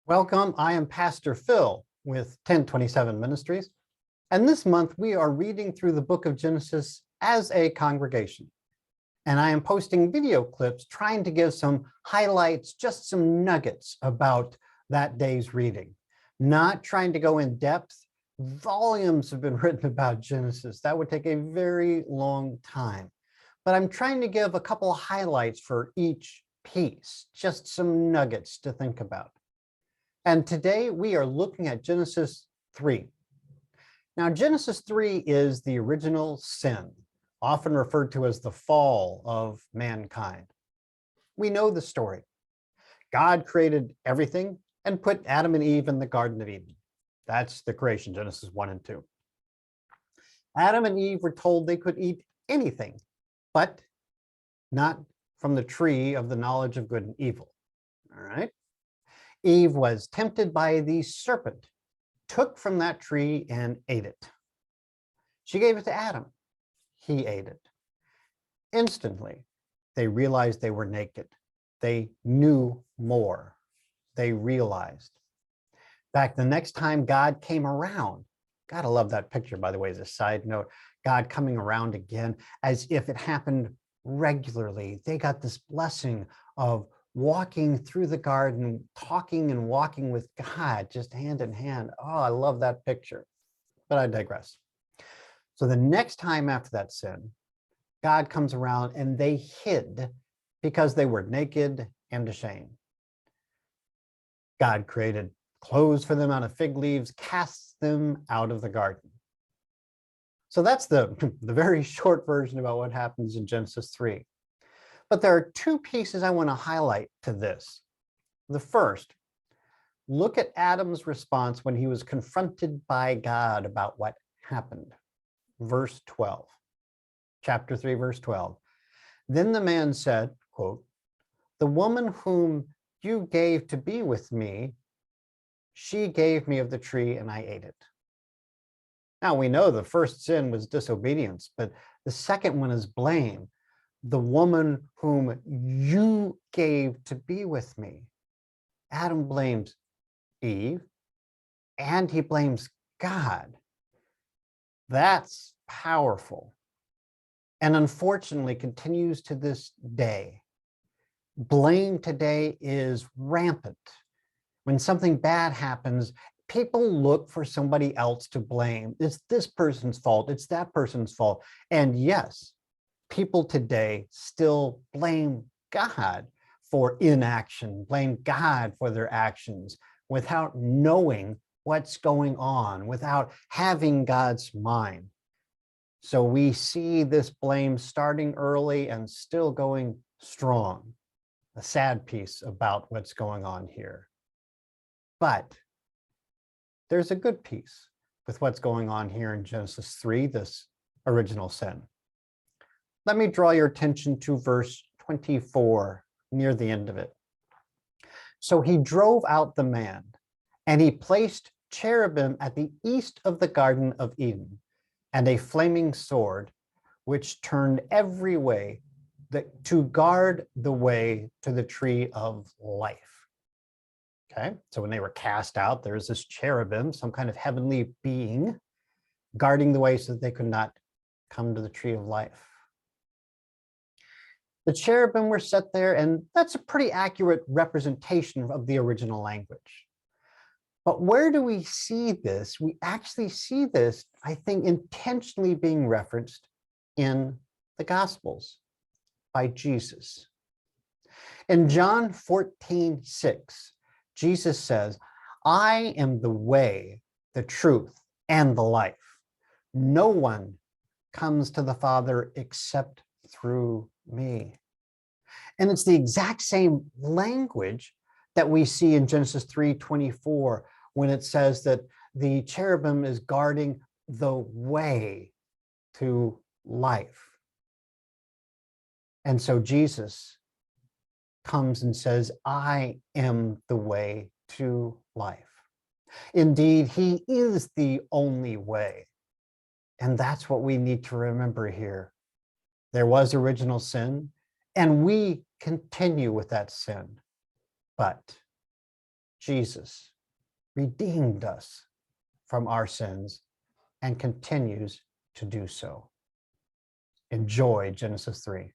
Welcome. I am Pastor Phil with 1027 Ministries. And this month we are reading through the book of Genesis as a congregation. And I am posting video clips trying to give some highlights, just some nuggets about that day's reading. Not trying to go in depth. Volumes have been written about Genesis. That would take a very long time. But I'm trying to give a couple of highlights for each piece, just some nuggets to think about. And today we are looking at Genesis 3. Now, Genesis 3 is the original sin, often referred to as the fall of mankind. We know the story. God created everything and put Adam and Eve in the Garden of Eden. That's the creation, Genesis 1 and 2. Adam and Eve were told they could eat anything, but not from the tree of the knowledge of good and evil. All right. Eve was tempted by the serpent, took from that tree and ate it. She gave it to Adam. He ate it. Instantly, they realized they were naked. They knew more. They realized. In fact, the next time God came around, gotta love that picture, by the way, as a side note, God coming around again as if it happened regularly. They got this blessing of walking through the garden, talking and walking with God, just hand in hand. Oh, I love that picture, but I digress. So the next time after that sin, God comes around and they hid because they were naked and ashamed. God created clothes for them out of fig leaves, casts them out of the garden. So that's the very short version about what happens in Genesis 3. But there are two pieces I want to highlight to this. The first, look at Adam's response when he was confronted by God about what happened. Verse 12, chapter 3, verse 12. Then the man said, quote, "The woman whom you gave to be with me, she gave me of the tree and I ate it." Now we know the first sin was disobedience, but the second one is blame. The woman whom you gave to be with me. Adam blames Eve and he blames God. That's powerful. And unfortunately continues to this day. Blame today is rampant. When something bad happens, people look for somebody else to blame. It's this person's fault. It's that person's fault. And yes, people today still blame God for inaction, blame God for their actions without knowing what's going on, without having God's mind. So we see this blame starting early and still going strong. A sad piece about what's going on here. But there's a good piece with what's going on here in Genesis 3, this original sin. Let me draw your attention to verse 24, near the end of it. So he drove out the man, and he placed cherubim at the east of the Garden of Eden, and a flaming sword, which turned every way to guard the way to the tree of life. Okay, so when they were cast out, there's this cherubim, some kind of heavenly being, guarding the way so that they could not come to the tree of life. The cherubim were set there, and that's a pretty accurate representation of the original language. But where do we see this? We actually see this, I think, intentionally being referenced in the Gospels by Jesus. In John 14:6, Jesus says, "I am the way, the truth, and the life. No one comes to the Father except through me." And it's the exact same language that we see in Genesis 3:24 when it says that the cherubim is guarding the way to life. And so Jesus comes and says, "I am the way to life." Indeed, he is the only way. And that's what we need to remember here. There was original sin, and we continue with that sin. But Jesus, redeemed us from our sins and continues to do so. Enjoy Genesis 3.